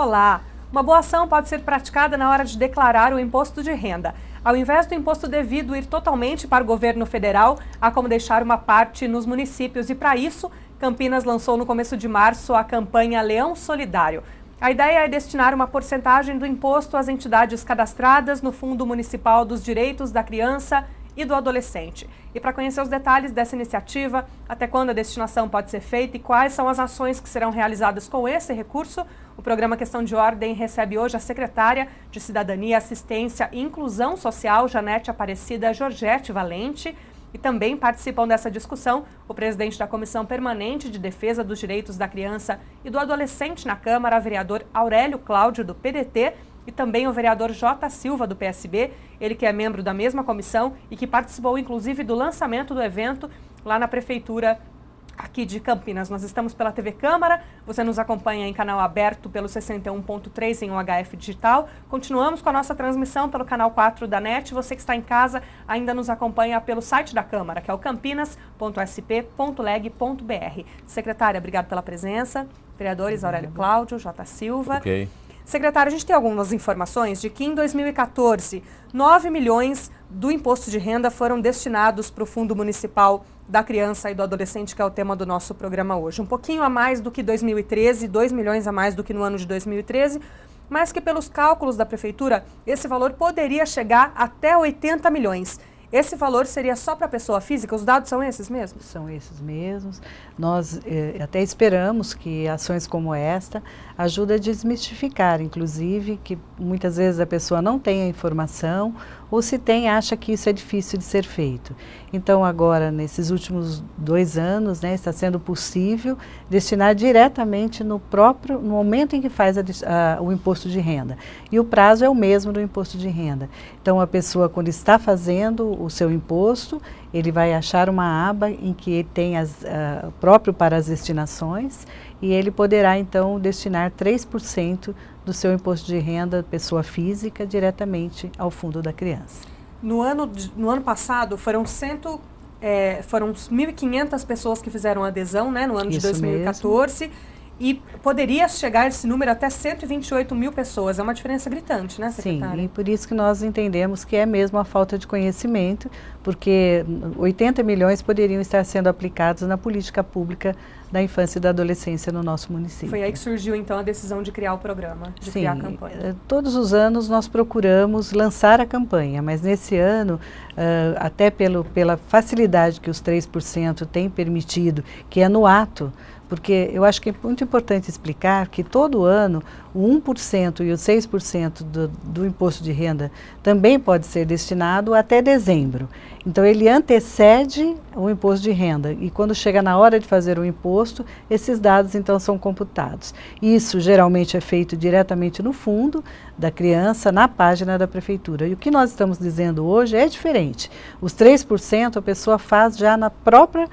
Olá! Uma boa ação pode ser praticada na hora de declarar o imposto de renda. Ao invés do imposto devido ir totalmente para o governo federal, há como deixar uma parte nos municípios e, para isso, Campinas lançou no começo de março a campanha Leão Solidário. A ideia é destinar uma porcentagem do imposto às entidades cadastradas no Fundo Municipal dos Direitos da Criança e do Adolescente. E para conhecer os detalhes dessa iniciativa, até quando a destinação pode ser feita e quais são as ações que serão realizadas com esse recurso, o programa Questão de Ordem recebe hoje a secretária de Cidadania, Assistência e Inclusão Social, Janete Aparecida Georgette Valente. E também participam dessa discussão o presidente da Comissão Permanente de Defesa dos Direitos da Criança e do Adolescente na Câmara, vereador Aurélio Cláudio, do PDT, e também o vereador J. Silva, do PSB, ele que é membro da mesma comissão e que participou, inclusive, do lançamento do evento lá na Prefeitura aqui de Campinas. Nós estamos pela TV Câmara, você nos acompanha em canal aberto pelo 61.3 em UHF Digital. Continuamos com a nossa transmissão pelo canal 4 da NET. Você que está em casa ainda nos acompanha pelo site da Câmara, que é o campinas.sp.leg.br. Secretária, obrigado pela presença. Vereadores Aurélio Cláudio, J. Silva. Ok. Secretário, a gente tem algumas informações de que em 2014, 9 milhões do imposto de renda foram destinados para o Fundo Municipal da Criança e do Adolescente, que é o tema do nosso programa hoje. Um pouquinho a mais do que 2013, 2 milhões a mais do que no ano de 2013, mas que pelos cálculos da Prefeitura, esse valor poderia chegar até 80 milhões. Esse valor seria só para a pessoa física? Os dados são esses mesmos? São esses mesmos. Nós até esperamos que ações como esta ajudem a desmistificar, inclusive, que muitas vezes a pessoa não tem a informação ou se tem, acha que isso é difícil de ser feito. Então agora, nesses últimos 2 anos, né, está sendo possível destinar diretamente no momento em que faz o imposto de renda. E o prazo é o mesmo do imposto de renda. Então a pessoa, quando está fazendo o seu imposto, ele vai achar uma aba em que ele tem próprio para as destinações e ele poderá então destinar 3% do seu imposto de renda, pessoa física, diretamente ao Fundo da Criança. No ano passado foram 1.500 pessoas que fizeram adesão, né, no ano de 2014. Mesmo. E poderia chegar esse número até 128 mil pessoas. É uma diferença gritante, né, secretária? Sim, e por isso que nós entendemos que é mesmo a falta de conhecimento, porque 80 milhões poderiam estar sendo aplicados na política pública da infância e da adolescência no nosso município. Foi aí que surgiu, então, a decisão de criar o programa, de criar a campanha. Todos os anos nós procuramos lançar a campanha, mas nesse ano, até pela facilidade que os 3% têm permitido, que é no ato, porque eu acho que é muito importante explicar que todo ano o 1% e o 6% do imposto de renda também pode ser destinado até dezembro. Então ele antecede o imposto de renda e quando chega na hora de fazer o imposto, esses dados então são computados. Isso geralmente é feito diretamente no fundo da criança, na página da prefeitura. E o que nós estamos dizendo hoje é diferente. Os 3% a pessoa faz já na própria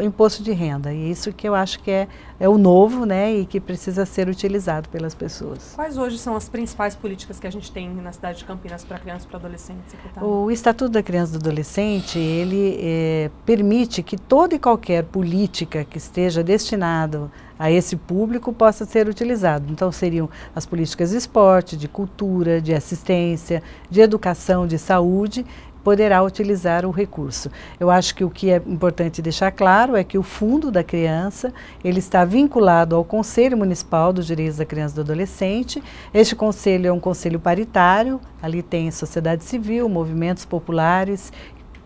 imposto de renda. E isso que eu acho que é o novo, né, e que precisa ser utilizado pelas pessoas. Quais hoje são as principais políticas que a gente tem na cidade de Campinas para criança e para adolescente, secretário? O Estatuto da Criança e do Adolescente, ele permite que toda e qualquer política que esteja destinado a esse público possa ser utilizado. Então seriam as políticas de esporte, de cultura, de assistência, de educação, de saúde, poderá utilizar o recurso. Eu acho que o que é importante deixar claro é que o Fundo da Criança, ele está vinculado ao Conselho Municipal dos Direitos da Criança e do Adolescente. Este conselho é um conselho paritário, ali tem sociedade civil, movimentos populares,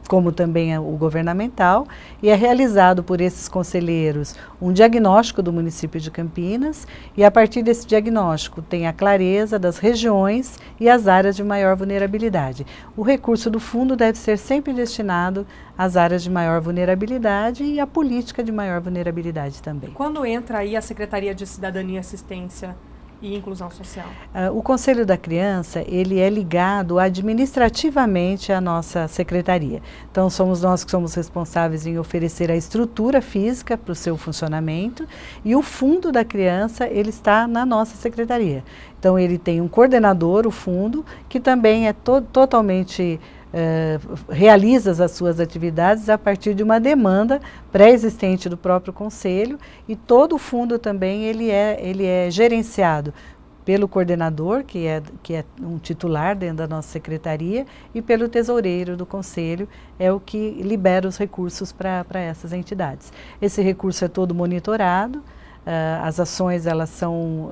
como também o governamental, e é realizado por esses conselheiros um diagnóstico do município de Campinas, e a partir desse diagnóstico tem a clareza das regiões e as áreas de maior vulnerabilidade. O recurso do fundo deve ser sempre destinado às áreas de maior vulnerabilidade e à política de maior vulnerabilidade também. Quando entra aí a Secretaria de Cidadania, Assistência e Inclusão Social? O Conselho da Criança, ele é ligado administrativamente à nossa secretaria. Então, somos nós que somos responsáveis em oferecer a estrutura física para o seu funcionamento e o Fundo da Criança, ele está na nossa secretaria. Então, ele tem um coordenador, o fundo, que também é totalmente realiza as suas atividades a partir de uma demanda pré-existente do próprio Conselho, e todo o fundo também ele é gerenciado pelo coordenador, que é um titular dentro da nossa secretaria, e pelo tesoureiro do conselho, é o que libera os recursos para essas entidades. Esse recurso é todo monitorado, as ações elas são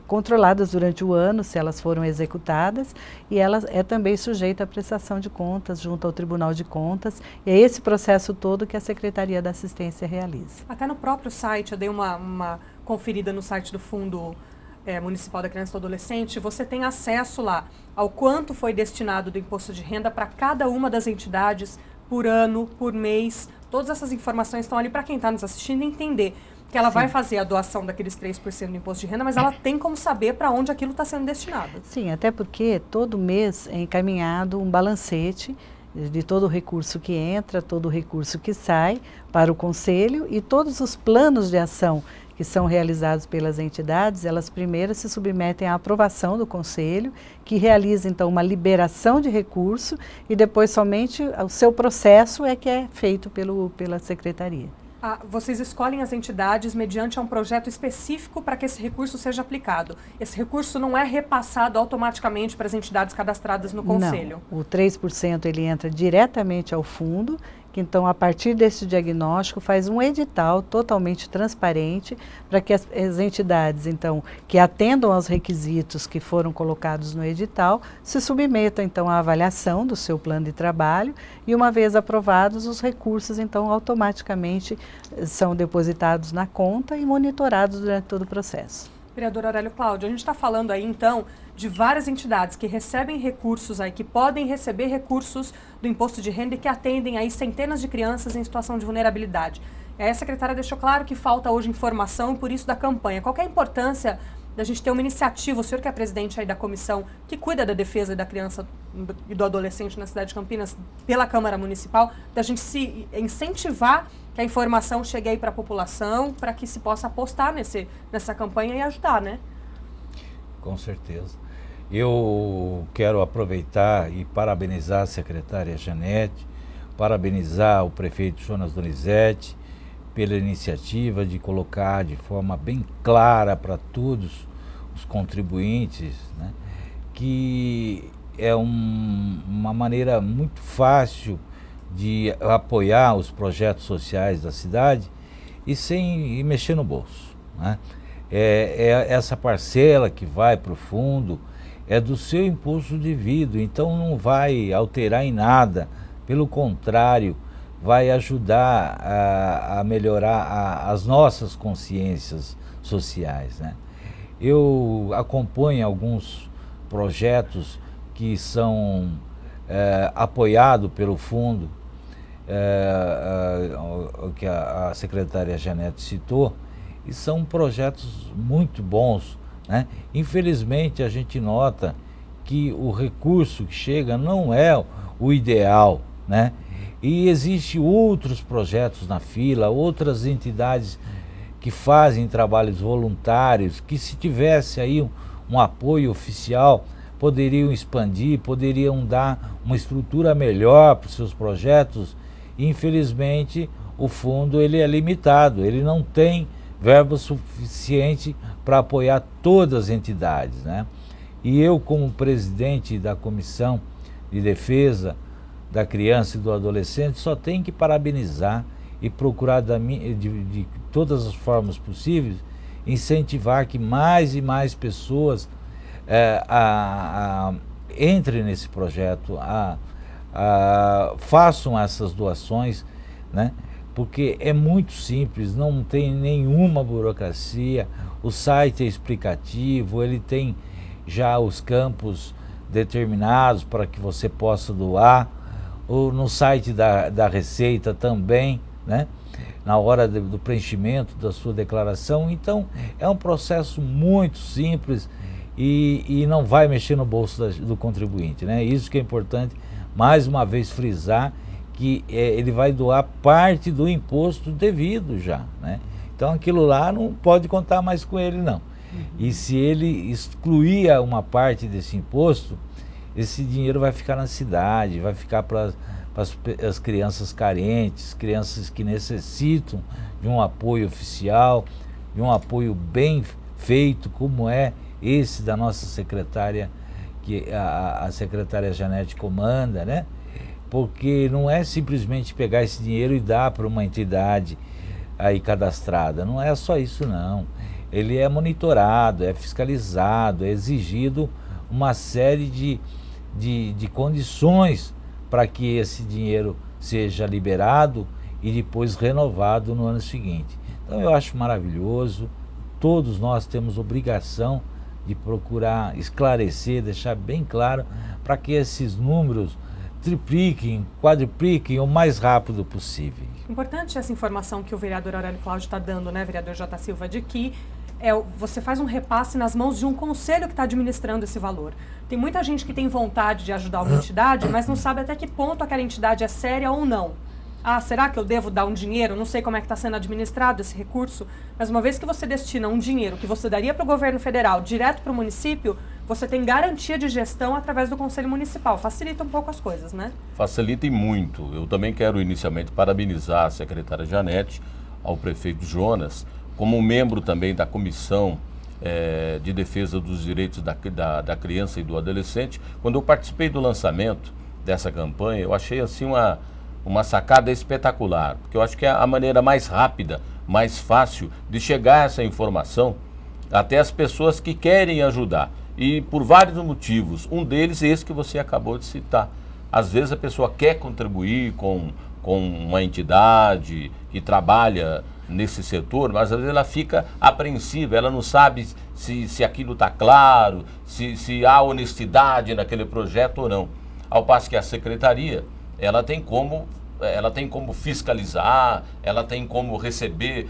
controladas durante o ano, se elas foram executadas, e ela é também sujeita à prestação de contas junto ao Tribunal de Contas, e é esse processo todo que a Secretaria da Assistência realiza. Até no próprio site, eu dei uma conferida no site do Fundo Municipal da Criança e do Adolescente, você tem acesso lá ao quanto foi destinado do imposto de renda para cada uma das entidades por ano, por mês. Todas essas informações estão ali para quem está nos assistindo entender que ela vai fazer a doação daqueles 3% do imposto de renda, mas ela tem como saber para onde aquilo está sendo destinado. Sim, até porque todo mês é encaminhado um balancete de todo o recurso que entra, todo o recurso que sai para o Conselho, e todos os planos de ação que são realizados pelas entidades, elas primeiro se submetem à aprovação do Conselho, que realiza então uma liberação de recurso, e depois somente o seu processo é que é feito pela Secretaria. Vocês escolhem as entidades mediante um projeto específico para que esse recurso seja aplicado. Esse recurso não é repassado automaticamente para as entidades cadastradas no Conselho? Não, o 3% ele entra diretamente ao fundo, que então a partir desse diagnóstico faz um edital totalmente transparente para que as entidades então que atendam aos requisitos que foram colocados no edital se submetam então à avaliação do seu plano de trabalho, e uma vez aprovados os recursos então automaticamente são depositados na conta e monitorados durante todo o processo. Vereador Aurélio Cláudio, a gente está falando aí então de várias entidades que recebem recursos aí, que podem receber recursos do imposto de renda e que atendem aí centenas de crianças em situação de vulnerabilidade. A secretária deixou claro que falta hoje informação, por isso da campanha. Qual que é a importância da gente ter uma iniciativa, o senhor que é presidente aí da comissão que cuida da defesa da criança e do adolescente na cidade de Campinas, pela Câmara Municipal, da gente se incentivar que a informação chegue aí para a população, para que se possa apostar nessa campanha e ajudar, né? Com certeza. Eu quero aproveitar e parabenizar a secretária Janete, parabenizar o prefeito Jonas Donizete pela iniciativa de colocar de forma bem clara para todos os contribuintes, né, que é uma maneira muito fácil de apoiar os projetos sociais da cidade e sem mexer no bolso, né? Essa parcela que vai para o fundo é do seu imposto devido, então não vai alterar em nada, pelo contrário, vai ajudar a melhorar as nossas consciências sociais, né? Eu acompanho alguns projetos que são apoiados pelo fundo, que a secretária Janete citou, e são projetos muito bons, né? Infelizmente a gente nota que o recurso que chega não é o ideal, né? E existem outros projetos na fila, outras entidades que fazem trabalhos voluntários, que se tivesse aí um apoio oficial, poderiam expandir, poderiam dar uma estrutura melhor para os seus projetos. Infelizmente, o fundo ele é limitado, ele não tem verba suficiente para apoiar todas as entidades, né? E eu, como presidente da Comissão de Defesa da Criança e do Adolescente, só tenho que parabenizar e procurar de todas as formas possíveis incentivar que mais e mais pessoas entrem nesse projeto, façam essas doações, né? Porque é muito simples, não tem nenhuma burocracia, o site é explicativo, ele tem já os campos determinados para que você possa doar, ou no site da Receita também, né? Na hora do preenchimento da sua declaração. Então é um processo muito simples e não vai mexer no bolso do contribuinte, né? Isso que é importante, mais uma vez, frisar que ele vai doar parte do imposto devido já, né? Então aquilo lá não pode contar mais com ele, não. E se ele excluir uma parte desse imposto, esse dinheiro vai ficar na cidade, vai ficar para as crianças carentes, crianças que necessitam de um apoio oficial, de um apoio bem feito, como é esse da nossa secretária, que a secretária Janete comanda, né? Porque não é simplesmente pegar esse dinheiro e dar para uma entidade aí cadastrada, não é só isso não. Ele é monitorado, é fiscalizado, é exigido uma série de condições para que esse dinheiro seja liberado e depois renovado no ano seguinte. Então eu acho maravilhoso, todos nós temos obrigação de procurar esclarecer, deixar bem claro para que esses números tripliquem, quadrupliquem o mais rápido possível. Importante essa informação que o vereador Aurélio Cláudio está dando, né, vereador J. Silva, de que você faz um repasse nas mãos de um conselho que está administrando esse valor. Tem muita gente que tem vontade de ajudar uma entidade, mas não sabe até que ponto aquela entidade é séria ou não. Ah, será que eu devo dar um dinheiro? Não sei como é que está sendo administrado esse recurso, mas uma vez que você destina um dinheiro que você daria para o governo federal direto para o município, você tem garantia de gestão através do Conselho Municipal. Facilita um pouco as coisas, né? Facilita e muito. Eu também quero inicialmente parabenizar a secretária Janete, ao prefeito Jonas, como membro também da Comissão de Defesa dos Direitos da Criança e do Adolescente. Quando eu participei do lançamento dessa campanha, eu achei assim uma sacada espetacular, porque eu acho que é a maneira mais rápida, mais fácil de chegar essa informação até as pessoas que querem ajudar. E por vários motivos, um deles é esse que você acabou de citar. Às vezes a pessoa quer contribuir com uma entidade que trabalha nesse setor, mas às vezes ela fica apreensiva, ela não sabe se aquilo está claro, se há honestidade naquele projeto ou não. Ao passo que a secretaria, ela tem como fiscalizar, ela tem como receber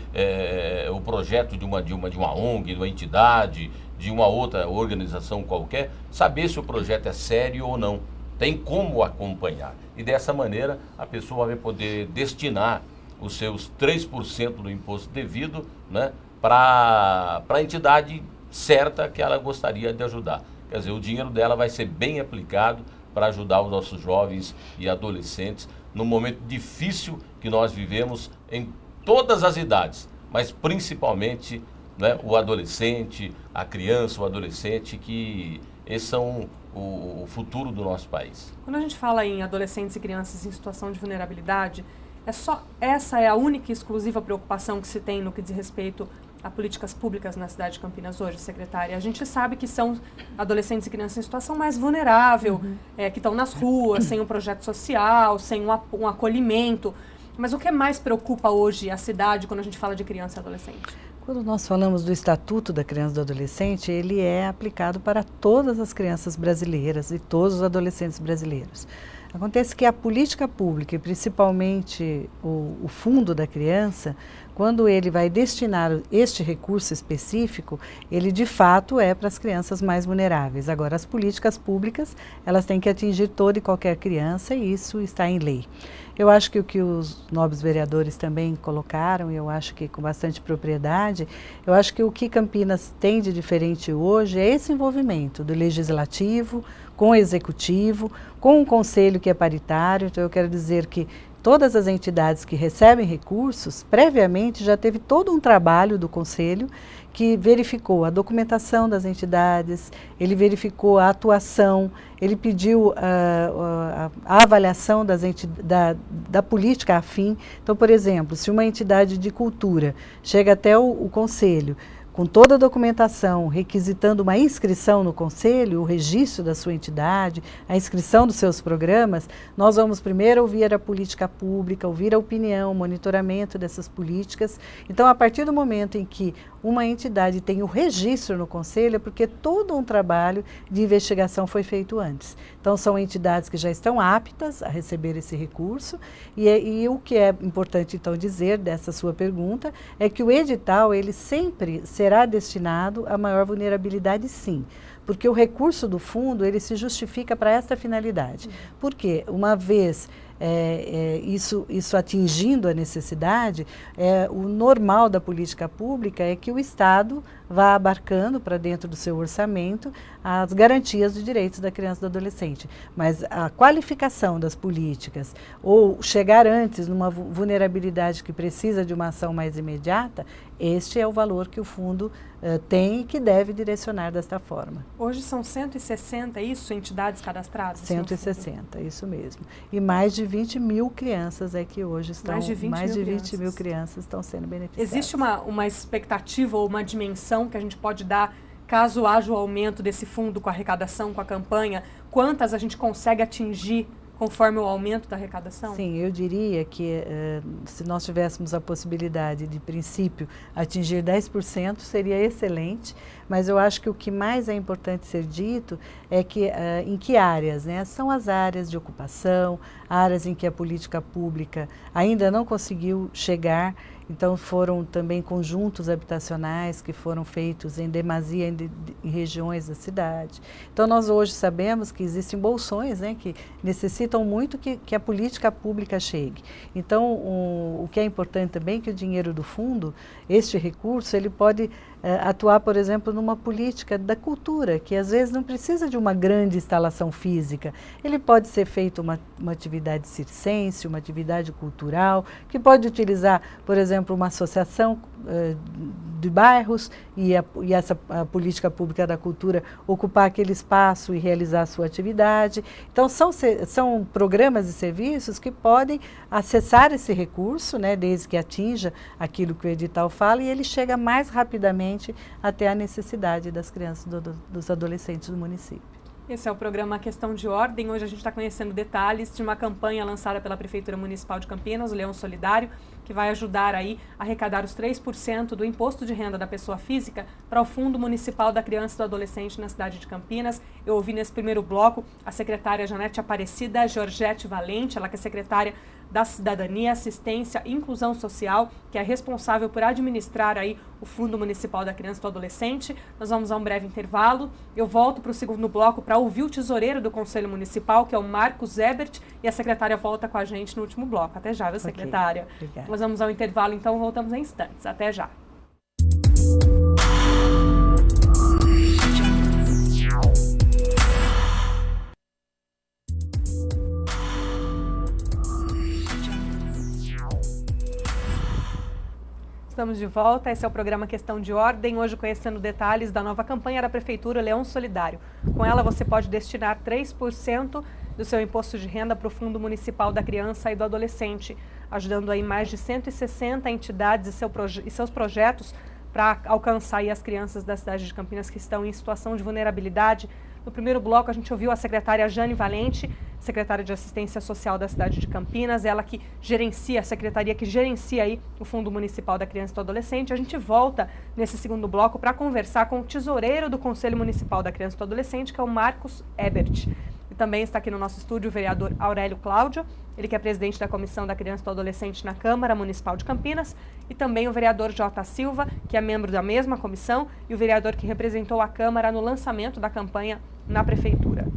o projeto de uma ONG, de uma entidade, de uma outra organização qualquer, saber se o projeto é sério ou não. Tem como acompanhar. E dessa maneira a pessoa vai poder destinar os seus 3% do imposto devido, né, para a entidade certa que ela gostaria de ajudar. Quer dizer, o dinheiro dela vai ser bem aplicado para ajudar os nossos jovens e adolescentes no momento difícil que nós vivemos em todas as idades, mas principalmente, né, o adolescente, a criança, o adolescente, que esses são o futuro do nosso país. Quando a gente fala em adolescentes e crianças em situação de vulnerabilidade, essa é a única e exclusiva preocupação que se tem no que diz respeito a políticas públicas na cidade de Campinas hoje, secretária? A gente sabe que são adolescentes e crianças em situação mais vulnerável, que estão nas ruas, sem um projeto social, sem um acolhimento. Mas o que mais preocupa hoje a cidade quando a gente fala de criança e adolescente? Quando nós falamos do Estatuto da Criança e do Adolescente, ele é aplicado para todas as crianças brasileiras e todos os adolescentes brasileiros. Acontece que a política pública, e principalmente o Fundo da Criança, quando ele vai destinar este recurso específico, ele de fato é para as crianças mais vulneráveis. Agora, as políticas públicas, elas têm que atingir toda e qualquer criança, e isso está em lei. Eu acho que o que os nobres vereadores também colocaram, e eu acho que com bastante propriedade, eu acho que o que Campinas tem de diferente hoje é esse envolvimento do legislativo, com o executivo, com um conselho que é paritário. Então eu quero dizer que todas as entidades que recebem recursos, previamente já teve todo um trabalho do conselho que verificou a documentação das entidades, ele verificou a atuação, ele pediu a avaliação da política afim. Então, por exemplo, se uma entidade de cultura chega até o conselho com toda a documentação, requisitando uma inscrição no conselho, o registro da sua entidade, a inscrição dos seus programas, nós vamos primeiro ouvir a política pública, ouvir a opinião, o monitoramento dessas políticas. Então, a partir do momento em que uma entidade tem o registro no conselho, é porque todo um trabalho de investigação foi feito antes. Então, são entidades que já estão aptas a receber esse recurso, e o que é importante, então, dizer dessa sua pergunta é que o edital, ele sempre será destinado a maior vulnerabilidade, sim, porque o recurso do fundo, ele se justifica para esta finalidade. Porque, uma vez isso atingindo a necessidade, o normal da política pública é que o Estado vá abarcando para dentro do seu orçamento as garantias de direitos da criança e do adolescente. Mas a qualificação das políticas ou chegar antes numa vulnerabilidade que precisa de uma ação mais imediata, este é o valor que o fundo tem e que deve direcionar desta forma. Hoje são 160, isso, entidades cadastradas? 160, isso mesmo. E mais de 20 mil crianças é que hoje estão, mais de 20 mil crianças estão sendo beneficiadas. Existe uma expectativa ou uma dimensão que a gente pode dar caso haja o aumento desse fundo com a arrecadação, com a campanha? Quantas a gente consegue atingir conforme o aumento da arrecadação? Sim, eu diria que se nós tivéssemos a possibilidade de princípio atingir 10% seria excelente, mas eu acho que o que mais é importante ser dito é que em que áreas, né? São as áreas de ocupação, áreas em que a política pública ainda não conseguiu chegar. Então foram também conjuntos habitacionais que foram feitos em demasia em regiões da cidade. Então nós hoje sabemos que existem bolsões, né, que necessitam muito que a política pública chegue. Então o que é importante também é que o dinheiro do fundo, este recurso, ele pode atuar, por exemplo, numa política da cultura, que às vezes não precisa de uma grande instalação física. Ele pode ser feito uma atividade circense, uma atividade cultural, que pode utilizar, por exemplo, uma associação de bairros e a política pública da cultura ocupar aquele espaço e realizar a sua atividade. Então, são programas e serviços que podem acessar esse recurso, né, desde que atinja aquilo que o edital fala, e ele chega mais rapidamente até a necessidade das crianças e dos adolescentes do município. Esse é o programa Questão de Ordem. Hoje a gente está conhecendo detalhes de uma campanha lançada pela Prefeitura Municipal de Campinas, o Leão Solidário, que vai ajudar aí a arrecadar os 3% do imposto de renda da pessoa física para o Fundo Municipal da Criança e do Adolescente na cidade de Campinas. Eu ouvi nesse primeiro bloco a secretária Janete Aparecida Georgette Valente, ela que é secretária da Cidadania, Assistência e Inclusão Social, que é responsável por administrar aí o Fundo Municipal da Criança e do Adolescente. Nós vamos a um breve intervalo. Eu volto para o segundo bloco para ouvir o tesoureiro do Conselho Municipal, que é o Marcos Ebert, e a secretária volta com a gente no último bloco. Até já, viu, secretária? Okay, nós vamos ao intervalo, então voltamos em instantes. Até já. Estamos de volta, esse é o programa Questão de Ordem, hoje conhecendo detalhes da nova campanha da Prefeitura Leão Solidário. Com ela você pode destinar 3% do seu imposto de renda para o Fundo Municipal da Criança e do Adolescente, ajudando aí mais de 160 entidades e seus projetos para alcançar aí as crianças da cidade de Campinas que estão em situação de vulnerabilidade. No primeiro bloco a gente ouviu a secretária Jane Valente, secretária de Assistência Social da cidade de Campinas, ela que gerencia, a secretaria que gerencia aí o Fundo Municipal da Criança e do Adolescente. A gente volta nesse segundo bloco para conversar com o tesoureiro do Conselho Municipal da Criança e do Adolescente, que é o Marcos Ebert. E também está aqui no nosso estúdio o vereador Aurélio Cláudio, ele que é presidente da Comissão da Criança e do Adolescente na Câmara Municipal de Campinas, e também o vereador J. Silva, que é membro da mesma comissão, e o vereador que representou a Câmara no lançamento da campanha na Prefeitura.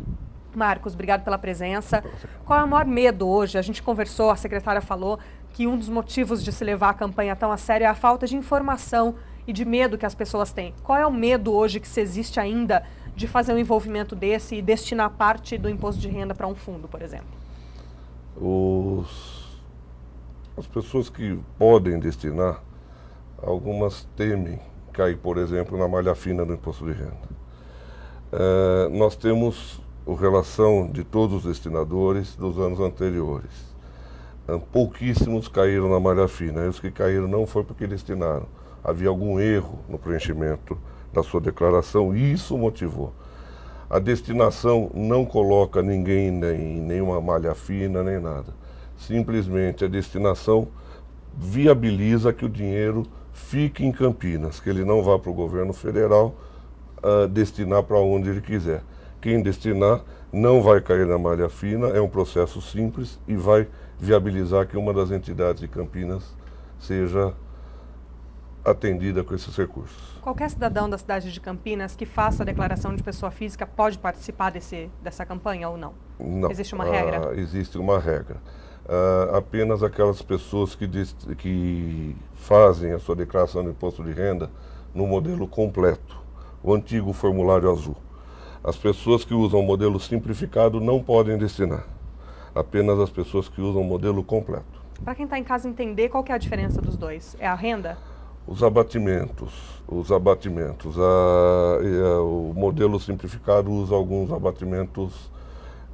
Marcos, obrigado pela presença. Qual é o maior medo hoje? A gente conversou, a secretária falou que um dos motivos de se levar a campanha tão a sério é a falta de informação e de medo que as pessoas têm. Qual é o medo hoje que se existe ainda de fazer um envolvimento desse e destinar parte do imposto de renda para um fundo, por exemplo? As pessoas que podem destinar, algumas temem cair, por exemplo, na malha fina do imposto de renda. Nós temos a relação de todos os destinadores dos anos anteriores. Pouquíssimos caíram na malha fina. Os que caíram não foi porque destinaram. Havia algum erro no preenchimento da sua declaração e isso motivou. A destinação não coloca ninguém em nenhuma malha fina, nem nada. Simplesmente a destinação viabiliza que o dinheiro fique em Campinas, que ele não vá para o governo federal destinar para onde ele quiser. Quem destinar não vai cair na malha fina, é um processo simples e vai viabilizar que uma das entidades de Campinas seja atendida com esses recursos. Qualquer cidadão da cidade de Campinas que faça a declaração de pessoa física pode participar dessa campanha ou não? Não. Existe uma regra? Existe uma regra. Apenas aquelas pessoas que fazem a sua declaração de imposto de renda no modelo completo, o antigo formulário azul. As pessoas que usam o modelo simplificado não podem destinar, apenas as pessoas que usam o modelo completo. Para quem está em casa entender, qual que é a diferença dos dois? É a renda? Os abatimentos. O modelo simplificado usa alguns abatimentos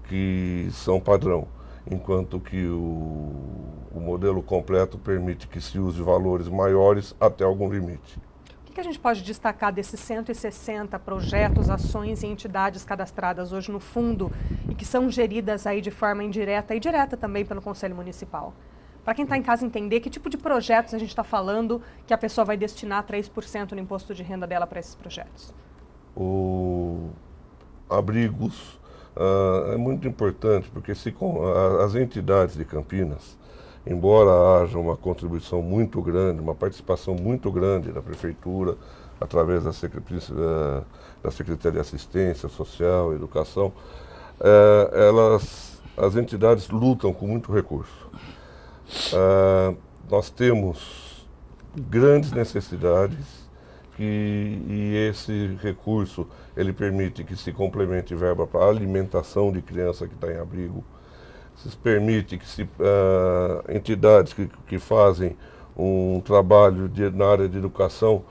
que são padrão, enquanto que o modelo completo permite que se use valores maiores até algum limite. O que a gente pode destacar desses 160 projetos, ações e entidades cadastradas hoje no fundo e que são geridas aí de forma indireta e direta também pelo Conselho Municipal? Para quem está em casa entender que tipo de projetos a gente está falando que a pessoa vai destinar 3% no imposto de renda dela para esses projetos? Abrigos é muito importante, porque as entidades de Campinas, embora haja uma contribuição muito grande, uma participação muito grande da Prefeitura, através da Secretaria de Assistência Social e Educação, as entidades lutam com muito recurso. Nós temos grandes necessidades e esse recurso ele permite que se complemente verba para a alimentação de criança que está em abrigo. Isso permite que entidades que fazem um trabalho na área de educação,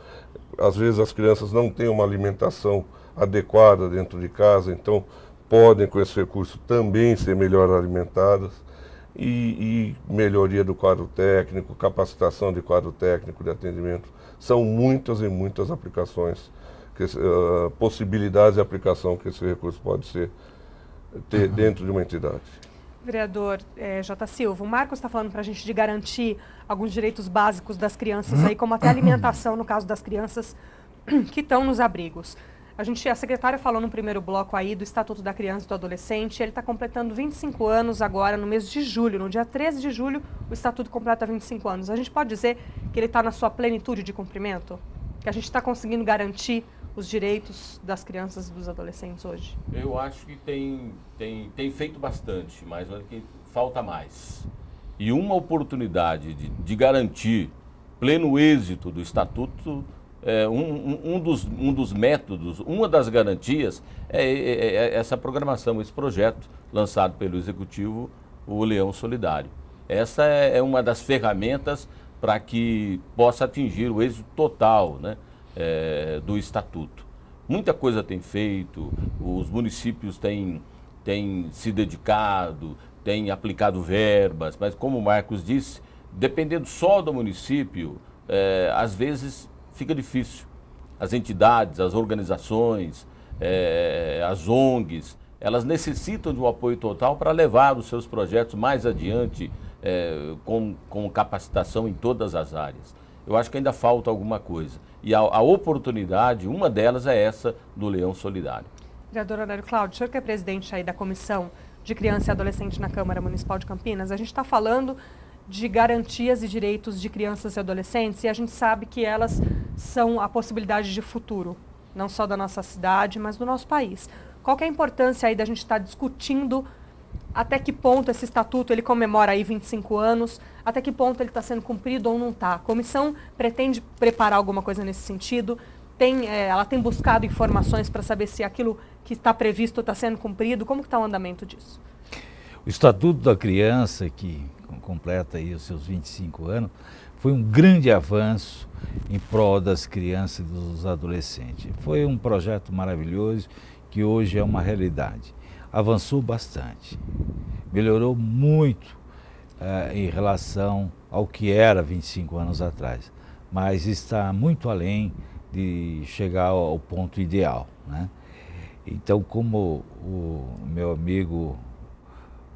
às vezes as crianças não têm uma alimentação adequada dentro de casa, então podem com esse recurso também ser melhor alimentadas. E melhoria do quadro técnico, capacitação de quadro técnico de atendimento. São muitas e muitas aplicações, possibilidades de aplicação que esse recurso pode ter dentro de uma entidade. Vereador J. Silva, o Marcos está falando para a gente de garantir alguns direitos básicos das crianças, aí, como até alimentação, no caso das crianças que estão nos abrigos. A secretária falou no primeiro bloco aí do Estatuto da Criança e do Adolescente. Ele está completando 25 anos agora, no mês de julho. No dia 13 de julho, o Estatuto completa 25 anos. A gente pode dizer que ele está na sua plenitude de cumprimento? Que a gente está conseguindo garantir os direitos das crianças e dos adolescentes hoje? Eu acho que tem feito bastante, mas que falta mais. E uma oportunidade de garantir pleno êxito do Estatuto, um dos métodos, uma das garantias é essa programação, esse projeto lançado pelo Executivo, o Leão Solidário. Essa é uma das ferramentas para que possa atingir o êxito total, né, do Estatuto. Muita coisa tem feito, os municípios têm se dedicado, têm aplicado verbas, mas como o Marcos disse, dependendo só do município, às vezes fica difícil. As entidades, as organizações, as ONGs, elas necessitam de um apoio total para levar os seus projetos mais adiante com capacitação em todas as áreas. Eu acho que ainda falta alguma coisa. E a oportunidade, uma delas é essa do Leão Solidário. Vereador Horário Cláudio, o senhor que é presidente aí da Comissão de Criança e Adolescente na Câmara Municipal de Campinas, a gente está falando de garantias e direitos de crianças e adolescentes e a gente sabe que elas são a possibilidade de futuro, não só da nossa cidade, mas do nosso país. Qual que é a importância aí da gente estar discutindo até que ponto esse estatuto ele comemora aí 25 anos, até que ponto ele está sendo cumprido ou não está? A comissão pretende preparar alguma coisa nesse sentido? Ela tem buscado informações para saber se aquilo que está previsto está sendo cumprido? Como que está o andamento disso? O Estatuto da Criança, que completa aí os seus 25 anos, foi um grande avanço em prol das crianças e dos adolescentes. Foi um projeto maravilhoso que hoje é uma realidade. Avançou bastante, melhorou muito em relação ao que era 25 anos atrás, mas está muito além de chegar ao ponto ideal, né? Então, como o meu amigo,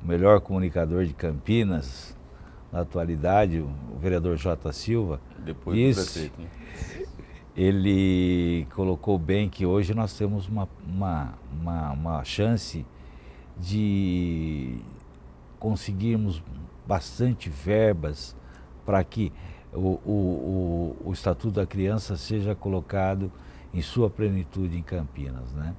o melhor comunicador de Campinas, na atualidade, o vereador J. Silva, disse, ele colocou bem que hoje nós temos uma chance de conseguirmos bastante verbas para que o Estatuto da Criança seja colocado em sua plenitude em Campinas, né?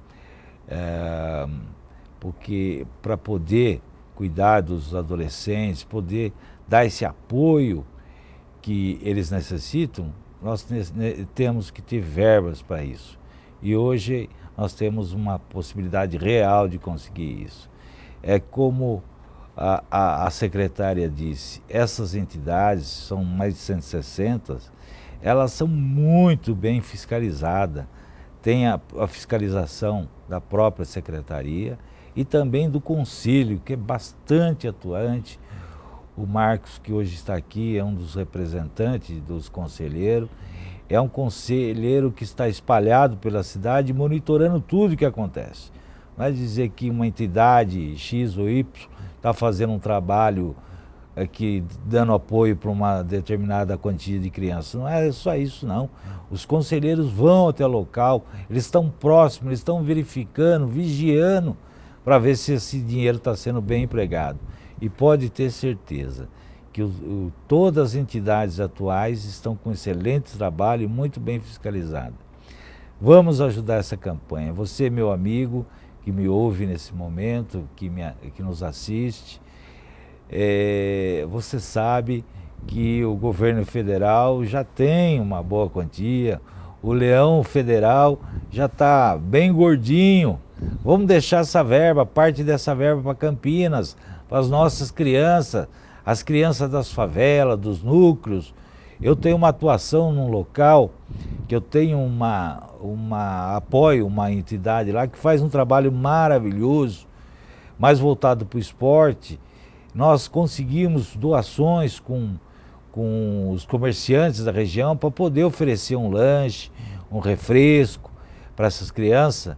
Porque para poder cuidar dos adolescentes, poder dar esse apoio que eles necessitam, nós temos que ter verbas para isso. E hoje nós temos uma possibilidade real de conseguir isso. É como a secretária disse, essas entidades, são mais de 160, elas são muito bem fiscalizadas. Tem a fiscalização da própria secretaria e também do conselho, que é bastante atuante. O Marcos, que hoje está aqui, é um dos representantes dos conselheiros. É um conselheiro que está espalhado pela cidade, monitorando tudo o que acontece. Não é dizer que uma entidade X ou Y está fazendo um trabalho aqui, dando apoio para uma determinada quantia de crianças. Não é só isso, não. Os conselheiros vão até o local, eles estão próximos, eles estão verificando, vigiando, para ver se esse dinheiro está sendo bem empregado. E pode ter certeza que todas as entidades atuais estão com excelente trabalho e muito bem fiscalizado. Vamos ajudar essa campanha. Você, meu amigo, que me ouve nesse momento, que nos assiste, você sabe que o governo federal já tem uma boa quantia, o leão federal já está bem gordinho. Vamos deixar essa verba, parte dessa verba para Campinas, para as nossas crianças, as crianças das favelas, dos núcleos. Eu tenho uma atuação num local que eu tenho apoio uma entidade lá que faz um trabalho maravilhoso, mais voltado para o esporte. Nós conseguimos doações com os comerciantes da região para poder oferecer um lanche, um refresco para essas crianças.